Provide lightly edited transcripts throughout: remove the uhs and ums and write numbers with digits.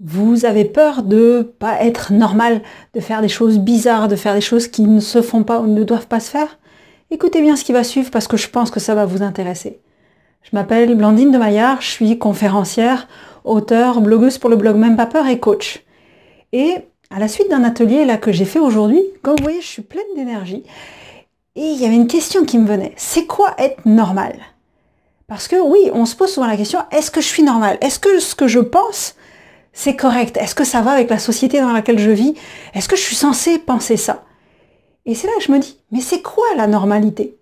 Vous avez peur de pas être normal, de faire des choses bizarres, de faire des choses qui ne se font pas ou ne doivent pas se faire? Écoutez bien ce qui va suivre parce que je pense que ça va vous intéresser. Je m'appelle Blandine de Maillard, je suis conférencière, auteure, blogueuse pour le blog Même pas peur et coach. Et à la suite d'un atelier là que j'ai fait aujourd'hui, comme vous voyez, je suis pleine d'énergie. Et il y avait une question qui me venait. C'est quoi être normal? Parce que oui, on se pose souvent la question, est-ce que je suis normale? Est-ce que ce que je pense, c'est correct? Est-ce que ça va avec la société dans laquelle je vis? Est-ce que je suis censée penser ça? Et c'est là que je me dis, mais c'est quoi la normalité?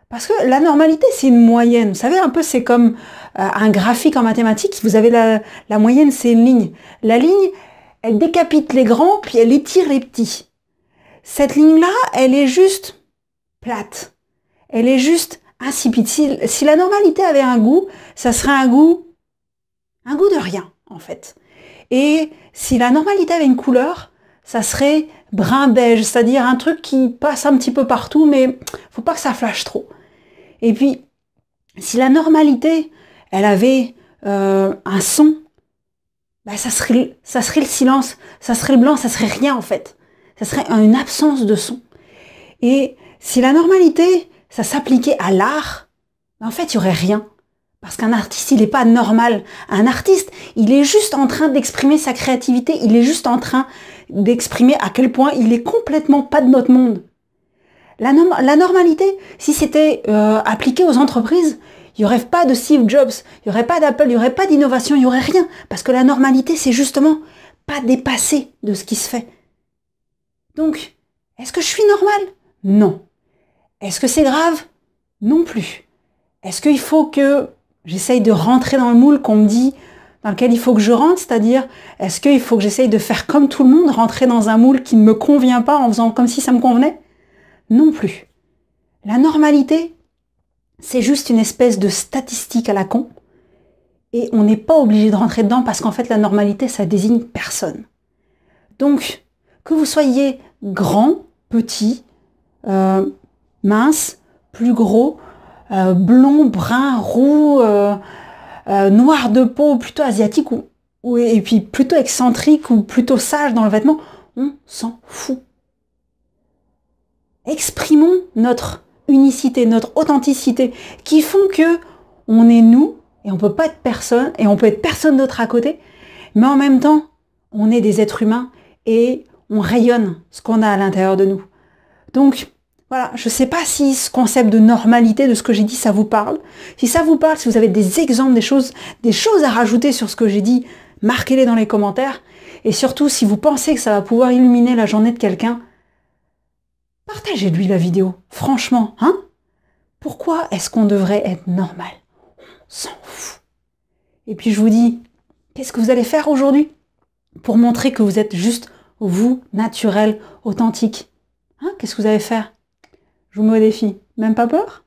Parce que la normalité, c'est une moyenne. Vous savez, un peu, c'est comme un graphique en mathématiques. Vous avez la moyenne, c'est une ligne. La ligne, elle décapite les grands, puis elle étire les petits. Cette ligne-là, elle est juste plate. Elle est juste insipide. Si la normalité avait un goût, ça serait un goût de rien, en fait. Et si la normalité avait une couleur, ça serait brun-beige, c'est-à-dire un truc qui passe un petit peu partout, mais faut pas que ça flash trop. Et puis, si la normalité, elle avait un son, bah ça serait le silence, ça serait le blanc, ça serait rien en fait. Ça serait une absence de son. Et si la normalité, ça s'appliquait à l'art, bah en fait, il n'y aurait rien. Parce qu'un artiste, il n'est pas normal. Un artiste, il est juste en train d'exprimer sa créativité, il est juste en train d'exprimer à quel point il est complètement pas de notre monde. La normalité, si c'était appliqué aux entreprises, il n'y aurait pas de Steve Jobs, il n'y aurait pas d'Apple, il n'y aurait pas d'innovation, il n'y aurait rien. Parce que la normalité, c'est justement pas dépasser de ce qui se fait. Donc, est-ce que je suis normale? Non. Est-ce que c'est grave? Non plus. Est-ce qu'il faut que j'essaye de rentrer dans le moule qu'on me dit dans lequel il faut que je rentre? C'est-à-dire, est-ce qu'il faut que j'essaye de faire comme tout le monde, rentrer dans un moule qui ne me convient pas en faisant comme si ça me convenait? Non plus. La normalité, c'est juste une espèce de statistique à la con. Et on n'est pas obligé de rentrer dedans parce qu'en fait, la normalité, ça désigne personne. Donc, que vous soyez grand, petit, mince, plus gros, blond, brun, roux, noir de peau, plutôt asiatique, et puis plutôt excentrique ou plutôt sage dans le vêtement, on s'en fout. Exprimons notre unicité, notre authenticité, qui font que on est nous, et on peut pas être personne, et on peut être personne d'autre à côté, mais en même temps, on est des êtres humains, et on rayonne ce qu'on a à l'intérieur de nous. Donc, voilà, je ne sais pas si ce concept de normalité, de ce que j'ai dit, ça vous parle. Si ça vous parle, si vous avez des exemples, des choses à rajouter sur ce que j'ai dit, marquez-les dans les commentaires. Et surtout, si vous pensez que ça va pouvoir illuminer la journée de quelqu'un, partagez-lui la vidéo. Franchement, hein? Pourquoi est-ce qu'on devrait être normal? On s'en fout. Et puis je vous dis, qu'est-ce que vous allez faire aujourd'hui pour montrer que vous êtes juste vous, naturel, authentique? Hein? Qu'est-ce que vous allez faire? Je vous mets au défi. Même pas peur?